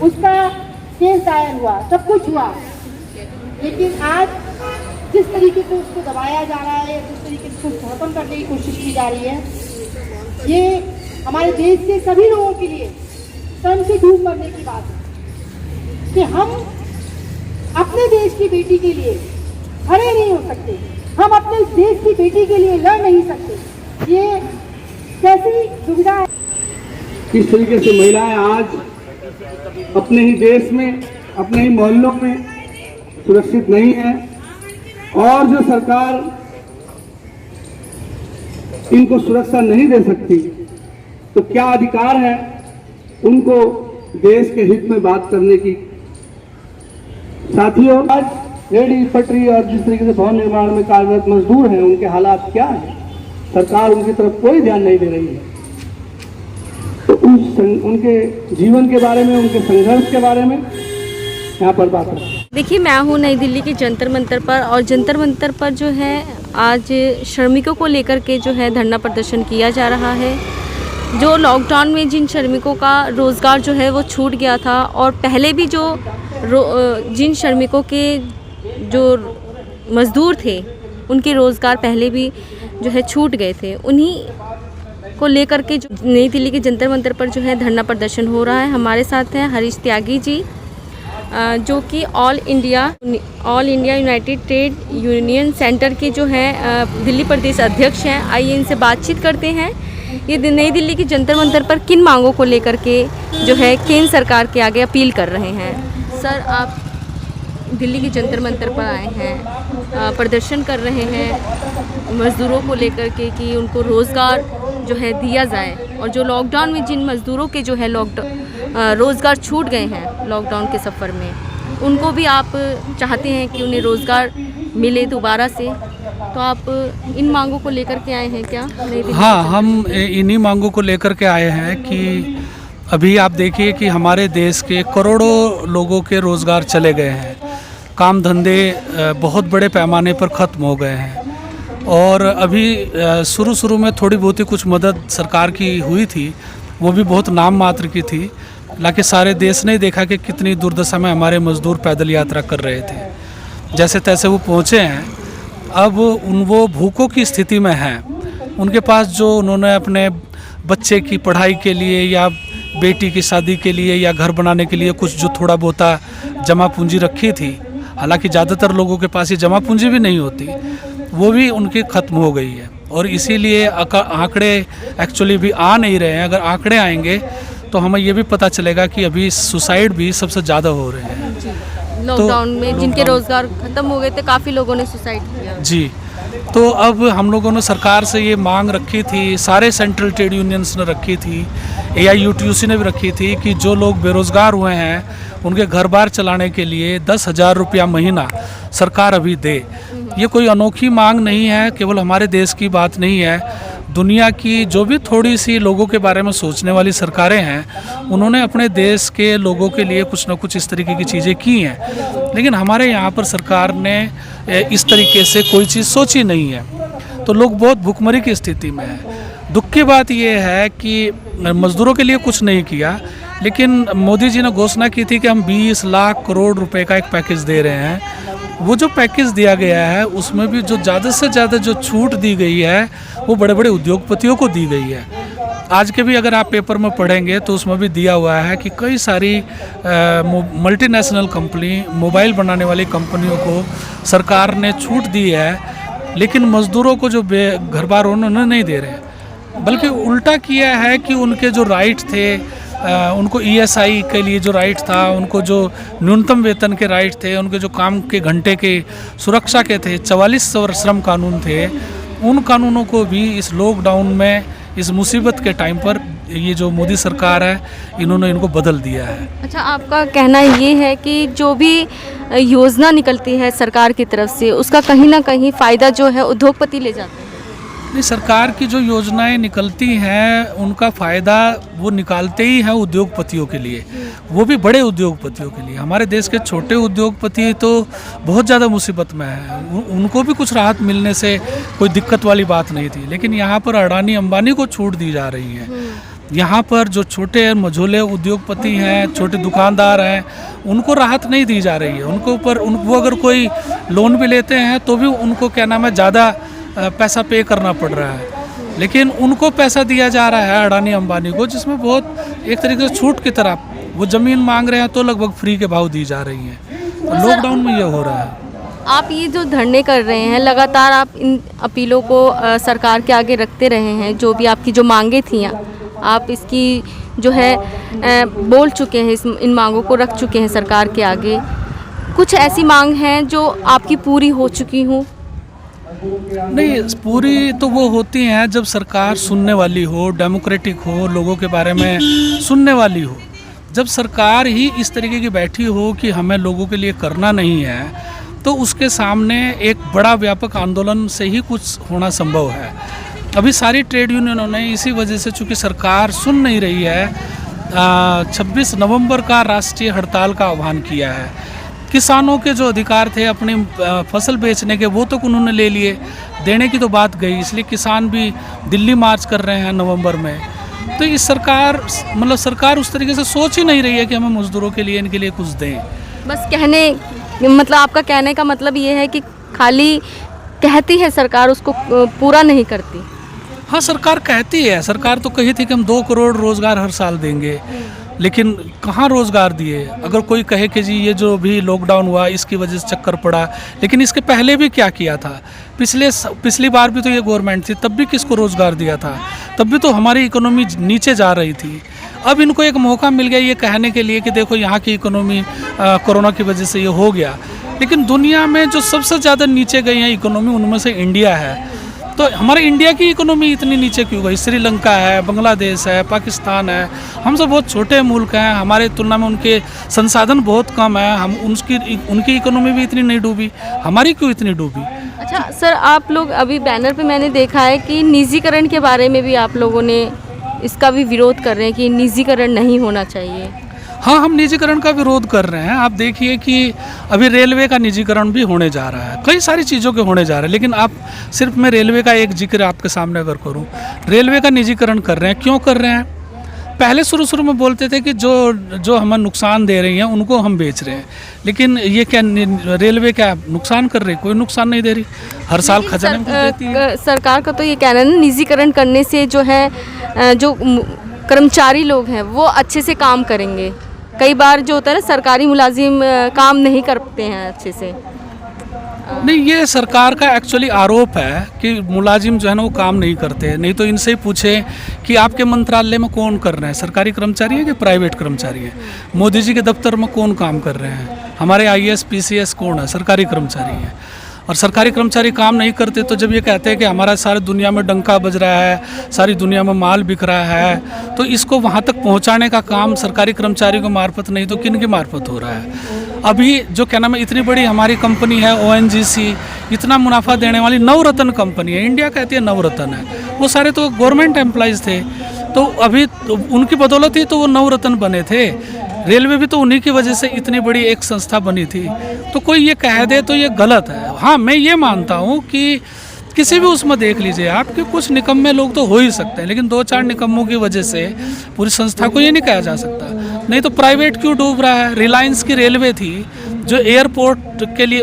उसका केस दायर हुआ, सब कुछ हुआ, लेकिन आज जिस तरीके से उसको दबाया जा रहा है, जिस तरीके से उसको खत्म करने की कोशिश की जा रही है, ये हमारे देश के सभी लोगों के लिए तन से डूब मरने की बात है कि हम अपने देश की बेटी के लिए खड़े नहीं हो सकते, हम अपने देश की बेटी के लिए लड़ नहीं सकते। ये कैसी दुविधा है। किस तरीके से महिलाएं आज अपने ही देश में, अपने ही मोहल्लों में सुरक्षित नहीं है, और जो सरकार इनको सुरक्षा नहीं दे सकती तो क्या अधिकार है उनको देश के हित में बात करने की। साथियों, आज रेहड़ी पटरी और जिस तरीके से भवन निर्माण में कार्यरत मजदूर हैं, उनके हालात क्या हैं, सरकार उनकी तरफ कोई ध्यान नहीं दे रही है। तो उनके जीवन के बारे में, उनके संघर्ष के बारे में यहाँ पर बात है। देखिए, मैं हूँ नई दिल्ली के जंतर मंतर पर, और जंतर मंतर पर जो है आज श्रमिकों को लेकर के जो है धरना प्रदर्शन किया जा रहा है। जो लॉकडाउन में जिन श्रमिकों का रोज़गार जो है वो छूट गया था, और पहले भी जो जिन श्रमिकों के जो मज़दूर थे उनके रोज़गार पहले भी जो है छूट गए थे, उन्हीं को लेकर के जो नई दिल्ली के जंतर मंतर पर जो है धरना प्रदर्शन हो रहा है। हमारे साथ हैं हरीश त्यागी जी, जो कि all India United trade union centre के जो हैं दिल्ली प्रदेश अध्यक्ष हैं। आइए इनसे बातचीत करते हैं। ये नई दिल्ली की जंतर मंतर पर किन मांगों को लेकर के जो है केंद्र सरकार के आगे अपील कर रहे हैं। सर, आप दिल्ली के जंतर मंतर पर आए हैं, प्रदर्शन कर रहे हैं मज़दूरों को लेकर के कि उनको रोज़गार जो है दिया जाए, और जो लॉकडाउन में जिन मज़दूरों के जो है रोज़गार छूट गए हैं लॉकडाउन के सफ़र में, उनको भी आप चाहते हैं कि उन्हें रोज़गार मिले दोबारा से। तो आप इन मांगों को लेकर के आए हैं क्या? हाँ, हम इन्हीं मांगों को लेकर के आए हैं कि अभी आप देखिए कि हमारे देश के करोड़ों लोगों के रोज़गार चले गए हैं, काम धंधे बहुत बड़े पैमाने पर ख़त्म हो गए हैं, और अभी शुरू में थोड़ी बहुत ही कुछ मदद सरकार की हुई थी, वो भी बहुत नाम मात्र की थी, हालांकि सारे देश ने देखा कि कितनी दुर्दशा में हमारे मज़दूर पैदल यात्रा कर रहे थे। जैसे तैसे वो पहुँचे हैं, अब वो भूखों की स्थिति में हैं। उनके पास जो उन्होंने अपने बच्चे की पढ़ाई के लिए या बेटी की शादी के लिए या घर बनाने के लिए कुछ जो थोड़ा बहुता जमा पूंजी रखी थी, हालांकि ज़्यादातर लोगों के पास ये जमा पूंजी भी नहीं होती, वो भी उनकी ख़त्म हो गई है। और इसीलिए आंकड़े एक्चुअली भी आ नहीं रहे हैं। अगर आंकड़े आएंगे तो हमें ये भी पता चलेगा कि अभी सुसाइड भी सबसे ज़्यादा हो रहे हैं। लॉकडाउन में जिनके रोज़गार ख़त्म हो गए थे, काफ़ी लोगों ने सुसाइड किया। जी, तो अब हम लोगों ने सरकार से ये मांग रखी थी, सारे सेंट्रल ट्रेड यूनियंस ने रखी थी, AIUTUC ने भी रखी थी कि जो लोग बेरोज़गार हुए हैं उनके घर बार चलाने के लिए 10,000 रुपया महीना सरकार अभी दे। ये कोई अनोखी मांग नहीं है, केवल हमारे देश की बात नहीं है, दुनिया की जो भी थोड़ी सी लोगों के बारे में सोचने वाली सरकारें हैं, उन्होंने अपने देश के लोगों के लिए कुछ ना कुछ इस तरीके की चीज़ें की हैं, लेकिन हमारे यहाँ पर सरकार ने इस तरीके से कोई चीज़ सोची नहीं है, तो लोग बहुत भुखमरी की स्थिति में हैं। दुख की बात यह है कि मज़दूरों के लिए कुछ नहीं किया, लेकिन मोदी जी ने घोषणा की थी कि हम 20 लाख करोड़ रुपए का एक पैकेज दे रहे हैं। वो जो पैकेज दिया गया है उसमें भी जो ज़्यादा से ज़्यादा जो छूट दी गई है वो बड़े बड़े उद्योगपतियों को दी गई है। आज के भी अगर आप पेपर में पढ़ेंगे तो उसमें भी दिया हुआ है कि कई सारी मल्टीनेशनल कंपनी, मोबाइल बनाने वाली कंपनियों को सरकार ने छूट दी है, लेकिन मज़दूरों को जो घर बार उन्होंने नहीं दे रहे, बल्कि उल्टा किया है कि उनके जो राइट थे, उनको ESI के लिए जो राइट था, उनको जो न्यूनतम वेतन के राइट थे, उनके जो काम के घंटे के सुरक्षा के थे, 44 श्रम कानून थे, उन कानूनों को भी इस लॉकडाउन में, इस मुसीबत के टाइम पर ये जो मोदी सरकार है इन्होंने इनको बदल दिया है। अच्छा, आपका कहना ये है कि जो भी योजना निकलती है सरकार की तरफ से, उसका कहीं ना कहीं फ़ायदा जो है उद्योगपति ले जाते हैं? नहीं, सरकार की जो योजनाएं निकलती हैं उनका फ़ायदा वो निकालते ही हैं उद्योगपतियों के लिए, वो भी बड़े उद्योगपतियों के लिए। हमारे देश के छोटे उद्योगपति तो बहुत ज़्यादा मुसीबत में हैं, उनको भी कुछ राहत मिलने से कोई दिक्कत वाली बात नहीं थी, लेकिन यहाँ पर अडानी अंबानी को छूट दी जा रही है। यहाँ पर जो छोटे मझोले उद्योगपति हैं, छोटे दुकानदार हैं, उनको राहत नहीं दी जा रही है। उनको ऊपर वो अगर कोई लोन भी लेते हैं तो भी उनको क्या नाम है ज़्यादा पैसा पे करना पड़ रहा है। लेकिन उनको पैसा दिया जा रहा है अडानी अंबानी को, जिसमें बहुत एक तरीके से छूट की तरह वो ज़मीन मांग रहे हैं तो लगभग फ्री के भाव दी जा रही हैं। तो लॉकडाउन में ये हो रहा है। आप ये जो धरने कर रहे हैं, लगातार आप इन अपीलों को सरकार के आगे रखते रहे हैं, जो भी आपकी जो मांगे थी आप इसकी जो है बोल चुके हैं, इन मांगों को रख चुके हैं सरकार के आगे। कुछ ऐसी मांग हैं जो आपकी पूरी हो चुकी हों? नहीं, पूरी तो वो होती हैं जब सरकार सुनने वाली हो, डेमोक्रेटिक हो, लोगों के बारे में सुनने वाली हो। जब सरकार ही इस तरीके की बैठी हो कि हमें लोगों के लिए करना नहीं है, तो उसके सामने एक बड़ा व्यापक आंदोलन से ही कुछ होना संभव है। अभी सारी ट्रेड यूनियनों ने इसी वजह से, चूँकि सरकार सुन नहीं रही है, 26 नवंबर का राष्ट्रीय हड़ताल का आह्वान किया है। किसानों के जो अधिकार थे अपनी फसल बेचने के, वो तो उन्होंने ले लिए, देने की तो बात गई, इसलिए किसान भी दिल्ली मार्च कर रहे हैं नवंबर में। तो इस सरकार उस तरीके से सोच ही नहीं रही है कि हमें मजदूरों के लिए, इनके लिए कुछ दें। बस आपका कहने का मतलब ये है कि खाली कहती है सरकार, उसको पूरा नहीं करती। हाँ, सरकार कहती है, सरकार तो कही थी कि हम 2 करोड़ रोज़गार हर साल देंगे, लेकिन कहाँ रोज़गार दिए। अगर कोई कहे कि जी ये जो भी लॉकडाउन हुआ इसकी वजह से चक्कर पड़ा, लेकिन इसके पहले भी क्या किया था? पिछली बार भी तो ये गवर्नमेंट थी, तब भी किसको रोज़गार दिया था? तब भी तो हमारी इकोनॉमी नीचे जा रही थी। अब इनको एक मौका मिल गया ये कहने के लिए कि देखो यहाँ की इकोनॉमी कोरोना की वजह से ये हो गया, लेकिन दुनिया में जो सबसे ज़्यादा नीचे गई है इकोनॉमी, उनमें से इंडिया है। तो हमारे इंडिया की इकोनॉमी इतनी नीचे क्यों गई? श्रीलंका है, बांग्लादेश है, पाकिस्तान है, हम सब बहुत छोटे मुल्क हैं, हमारे तुलना में उनके संसाधन बहुत कम है, हम उनकी इकोनॉमी भी इतनी नहीं डूबी, हमारी क्यों इतनी डूबी? अच्छा सर, आप लोग अभी बैनर पे मैंने देखा है कि निजीकरण के बारे में भी आप लोगों ने इसका भी विरोध कर रहे हैं कि निजीकरण नहीं होना चाहिए। हाँ, हम निजीकरण का विरोध कर रहे हैं। आप देखिए कि अभी रेलवे का निजीकरण भी होने जा रहा है, कई सारी चीज़ों के होने जा रहे हैं, लेकिन आप सिर्फ मैं रेलवे का एक जिक्र आपके सामने अगर करूं, रेलवे का निजीकरण कर रहे हैं। क्यों कर रहे हैं? पहले शुरू में बोलते थे कि जो हमें नुकसान दे रही हैं उनको हम बेच रहे हैं, लेकिन ये क्या रेलवे क्या नुकसान कर रही? कोई नुकसान नहीं दे रही, हर साल खजाने में देती है। सरकार का तो ये कहना है ना, निजीकरण करने से जो है जो कर्मचारी लोग हैं वो अच्छे से काम करेंगे। कई बार जो होता है ना, सरकारी मुलाजिम काम नहीं करते हैं अच्छे से। नहीं, ये सरकार का एक्चुअली आरोप है कि मुलाजिम जो है ना वो काम नहीं करते। नहीं तो इनसे ही पूछे कि आपके मंत्रालय में कौन कर रहे हैं, सरकारी कर्मचारी है कि प्राइवेट कर्मचारी है? मोदी जी के दफ्तर में कौन काम कर रहे हैं? हमारे IAS PCS कौन है? सरकारी कर्मचारी हैं। और सरकारी कर्मचारी काम नहीं करते तो जब ये कहते हैं कि हमारा सारी दुनिया में डंका बज रहा है, सारी दुनिया में माल बिक रहा है, तो इसको वहाँ तक पहुँचाने का काम सरकारी कर्मचारी को मार्फत नहीं तो किन के मार्फत हो रहा है? अभी जो क्या नाम है, इतनी बड़ी हमारी कंपनी है ONGC, इतना मुनाफा देने वाली नवरत्न कंपनी है, इंडिया कहती है नवरत्न है, वो सारे तो गवर्नमेंट एम्प्लॉइज़ थे, तो अभी तो उनकी बदौलत ही तो वो नवरत्न बने थे। रेलवे भी तो उन्हीं की वजह से इतनी बड़ी एक संस्था बनी थी। तो कोई ये कह दे तो ये गलत है। हाँ, मैं ये मानता हूँ कि किसी भी उसमें देख लीजिए आप कि कुछ निकम्मे लोग तो हो ही सकते हैं, लेकिन 2-4 निकम्मों की वजह से पूरी संस्था को ये नहीं कहा जा सकता। नहीं तो प्राइवेट क्यों डूब रहा है? रिलायंस की रेलवे थी जो एयरपोर्ट के लिए,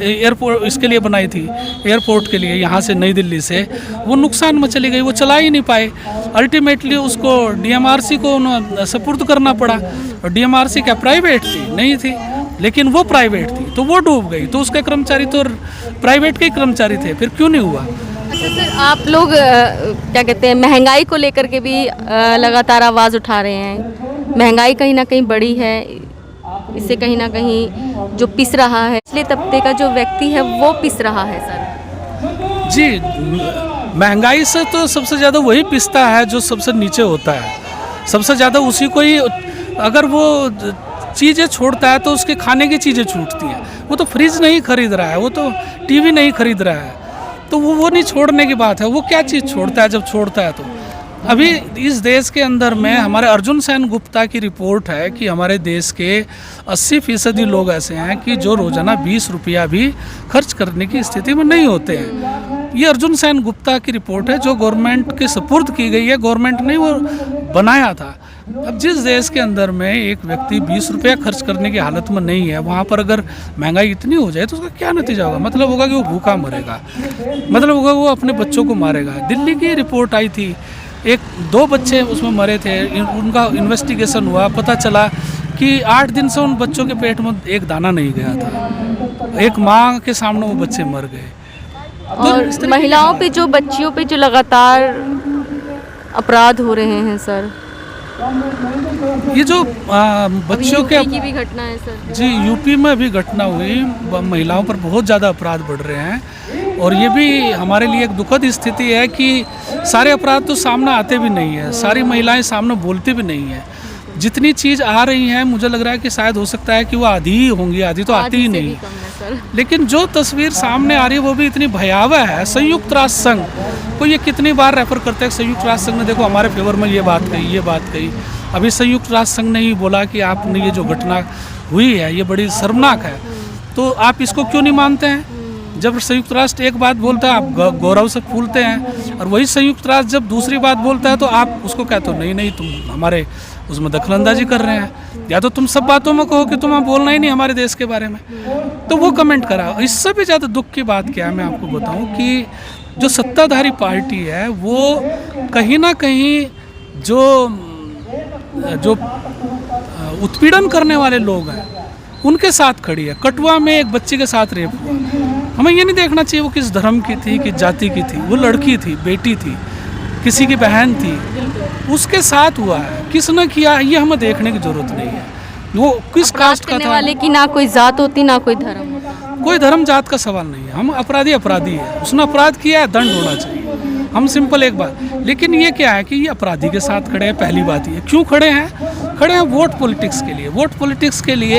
एयरपोर्ट इसके लिए बनाई थी, एयरपोर्ट के लिए यहाँ से नई दिल्ली से, वो नुकसान में चली गई, वो चला ही नहीं पाए। अल्टीमेटली उसको DMRC को सपुर्द करना पड़ा, और DMRC क्या प्राइवेट थी? नहीं थी, लेकिन वो प्राइवेट थी तो वो डूब गई, तो उसके कर्मचारी तो प्राइवेट के ही कर्मचारी थे, फिर क्यों नहीं हुआ? अच्छा सर, आप लोग क्या कहते हैं, महंगाई को लेकर के भी लगातार आवाज़ उठा रहे हैं। महंगाई कहीं ना कहीं बढ़ी है, इससे कहीं ना कहीं जो पिस रहा है, इसलिए तबके का जो व्यक्ति है वो पिस रहा है सर। जी, महंगाई से तो सबसे ज़्यादा वही पिसता है जो सबसे नीचे होता है, सबसे ज़्यादा उसी को ही, अगर वो चीज़ें छोड़ता है तो उसके खाने की चीज़ें छूटती हैं। वो तो फ्रिज नहीं खरीद रहा है, वो तो TV नहीं खरीद रहा है, तो वो नहीं छोड़ने की बात है। वो क्या चीज़ छोड़ता है जब छोड़ता है? तो अभी इस देश के अंदर में हमारे अर्जुन सेन गुप्ता की रिपोर्ट है कि हमारे देश के 80% लोग ऐसे हैं कि जो रोज़ाना 20 रुपया भी खर्च करने की स्थिति में नहीं होते हैं। ये अर्जुन सेन गुप्ता की रिपोर्ट है जो गवर्नमेंट के सुपुर्द की गई है, गवर्नमेंट ने वो बनाया था। अब जिस देश के अंदर में एक व्यक्ति 20 रुपया खर्च करने की हालत में नहीं है, वहाँ पर अगर महंगाई इतनी हो जाए तो उसका क्या नतीजा होगा? मतलब होगा कि वो भूखा मरेगा, मतलब होगा वो अपने बच्चों को मारेगा। दिल्ली की रिपोर्ट आई थी, 2 बच्चे उसमें मरे थे, उनका इन्वेस्टिगेशन हुआ, पता चला कि 8 दिन से उन बच्चों के पेट में एक दाना नहीं गया था, एक माँ के सामने वो बच्चे मर गए। और महिलाओं पे जो बच्चियों पे जो लगातार अपराध हो रहे हैं सर, ये जो बच्चों के की भी घटना है सर जी, यूपी में भी घटना हुई, महिलाओं पर बहुत ज़्यादा अपराध बढ़ रहे हैं और ये भी हमारे लिए एक दुखद स्थिति है कि सारे अपराध तो सामने आते भी नहीं है, सारी महिलाएं सामने बोलती भी नहीं है। जितनी चीज़ आ रही है मुझे लग रहा है कि शायद हो सकता है कि वो आधी ही होंगी, आधी तो आती ही नहीं। लेकिन जो तस्वीर सामने आ रही है वो भी इतनी भयावह है। संयुक्त राष्ट्र संघ को ये कितनी बार रेफर करते हैं, संयुक्त राष्ट्र संघ ने देखो हमारे फेवर में ये बात कही। अभी संयुक्त राष्ट्र संघ ने ही बोला कि आपने ये जो घटना हुई है ये बड़ी शर्मनाक है, तो आप इसको क्यों नहीं मानते हैं? जब संयुक्त राष्ट्र एक बात बोलता है आप गौरव से फूलते हैं, और वही संयुक्त राष्ट्र जब दूसरी बात बोलता है तो आप उसको कहते हो नहीं तुम हमारे उसमें दखलंदाजी कर रहे हैं, या तो तुम सब बातों में कहो कि तुम्हें बोलना ही नहीं हमारे देश के बारे में। तो वो कमेंट करा। इससे भी ज़्यादा दुख की बात क्या है मैं आपको बताऊं कि जो सत्ताधारी पार्टी है वो कहीं ना कहीं जो उत्पीड़न करने वाले लोग हैं उनके साथ खड़ी है। कठुआ में एक बच्ची के साथ रेप हुआ, हमें ये नहीं देखना चाहिए वो किस धर्म की थी, किस जाति की थी, वो लड़की थी, बेटी थी, किसी की बहन थी, उसके साथ हुआ है, किसने किया ये हमें देखने की जरूरत नहीं है। वो किस कास्ट का था, वाले की ना कोई जात होती ना कोई धर्म, कोई धर्म जात का सवाल नहीं है। हम अपराधी है, उसने अपराध किया है, दंड होना चाहिए, हम सिंपल एक बात। लेकिन ये क्या है कि ये अपराधी के साथ खड़े हैं। पहली बात ये क्यों खड़े हैं वोट पॉलिटिक्स के लिए। वोट पॉलिटिक्स के लिए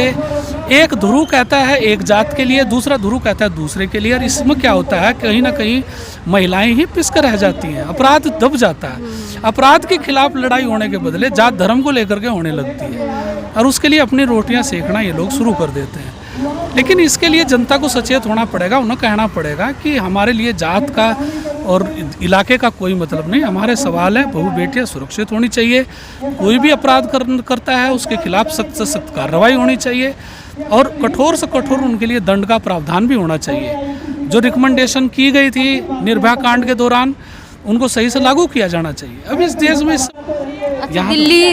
एक ध्रुव कहता है एक जात के लिए, दूसरा ध्रुव कहता है दूसरे के लिए, और इसमें क्या होता है कहीं ना कहीं महिलाएं ही पिसकर रह जाती हैं, अपराध दब जाता है। अपराध के खिलाफ लड़ाई होने के बदले जात धर्म को लेकर के होने लगती है, और उसके लिए अपनी रोटियां सेकना ये लोग शुरू कर देते हैं। लेकिन इसके लिए जनता को सचेत होना पड़ेगा, उन्हें कहना पड़ेगा कि हमारे लिए जात का और इलाके का कोई मतलब नहीं। हमारे सवाल है बहू बेटियां सुरक्षित होनी चाहिए, कोई भी अपराध करता है उसके खिलाफ सख्त से सख्त कार्रवाई होनी चाहिए, और कठोर से कठोर उनके लिए दंड का प्रावधान भी होना चाहिए। जो रिकमेंडेशन की गई थी निर्भया कांड के दौरान उनको सही से लागू किया जाना चाहिए। अब इस देश में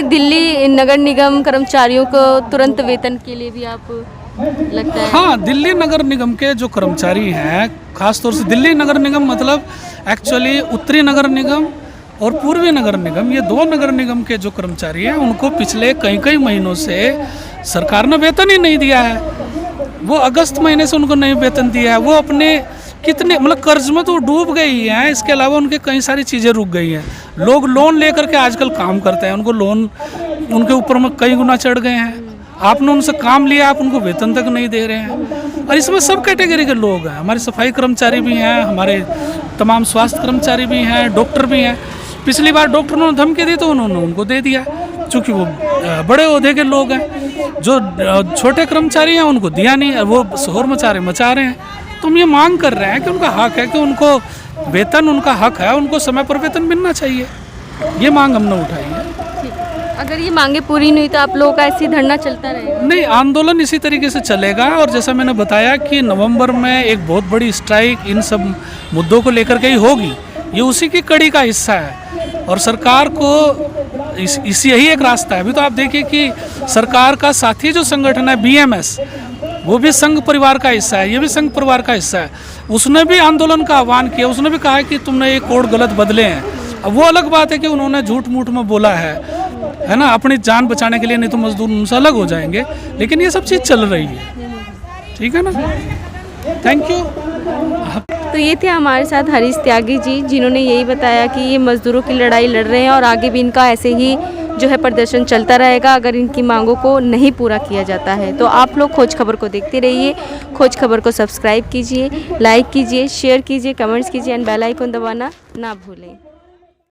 दिल्ली नगर निगम कर्मचारियों को तुरंत वेतन के लिए भी आप लगता है? हाँ, दिल्ली नगर निगम के जो कर्मचारी हैं, खासतौर से दिल्ली नगर निगम मतलब एक्चुअली उत्तरी नगर निगम और पूर्वी नगर निगम, ये 2 नगर निगम के जो कर्मचारी हैं उनको पिछले कई महीनों से सरकार ने वेतन ही नहीं दिया है। वो अगस्त महीने से उनको नहीं वेतन दिया है। वो अपने कितने मतलब कर्ज में तो डूब गई हैं, इसके अलावा उनके कई सारी चीज़ें रुक गई हैं। लोग लोन लेकर के आजकल काम करते हैं, उनको लोन उनके ऊपर में कई गुना चढ़ गए हैं। आपने उनसे काम लिया, आप उनको वेतन तक नहीं दे रहे हैं। और इसमें सब कैटेगरी के लोग हैं, हमारे सफाई कर्मचारी भी हैं, हमारे तमाम स्वास्थ्य कर्मचारी भी हैं, डॉक्टर भी हैं। पिछली बार डॉक्टर ने धमकी दी तो उन्होंने उनको दे दिया, चूँकि वो बड़े ओहदे के लोग हैं। जो छोटे कर्मचारी हैं उनको दिया नहीं, वो शोर मचा रहे हैं। तो हम ये मांग कर रहे हैं कि उनका हक है कि उनको वेतन, उनका हक है, उनको समय पर वेतन मिलना चाहिए। ये मांग हमने उठाई है। अगर ये मांगे पूरी नहीं तो आप लोगों का ऐसी धरना चलता रहेगा? नहीं, आंदोलन इसी तरीके से चलेगा। और जैसा मैंने बताया कि नवंबर में एक बहुत बड़ी स्ट्राइक इन सब मुद्दों को लेकर के ही होगी, ये उसी की कड़ी का हिस्सा है। और सरकार को यही एक रास्ता है। अभी तो आप देखिए कि सरकार का साथी जो संगठन है BMS, वो भी संघ परिवार का हिस्सा है, ये भी संघ परिवार का हिस्सा है। उसने भी आंदोलन का आह्वान किया, उसने भी कहा कि तुमने ये कोड गलत बदले हैं। अब वो अलग बात है कि उन्होंने झूठ मूठ में बोला है ना, अपनी जान बचाने के लिए, नहीं तो मजदूर उनसे अलग हो जाएंगे। लेकिन ये सब चीज़ चल रही है, ठीक है ना। Thank you. तो ये थे हमारे साथ हरीश त्यागी जी, जिन्होंने यही बताया कि ये मजदूरों की लड़ाई लड़ रहे हैं और आगे भी इनका ऐसे ही जो है प्रदर्शन चलता रहेगा अगर इनकी मांगों को नहीं पूरा किया जाता है। तो आप लोग खोज खबर को देखते रहिए, खोज खबर को सब्सक्राइब कीजिए, लाइक कीजिए, शेयर कीजिए, कमेंट्स कीजिए एंड बेल आइकन दबाना ना भूलें।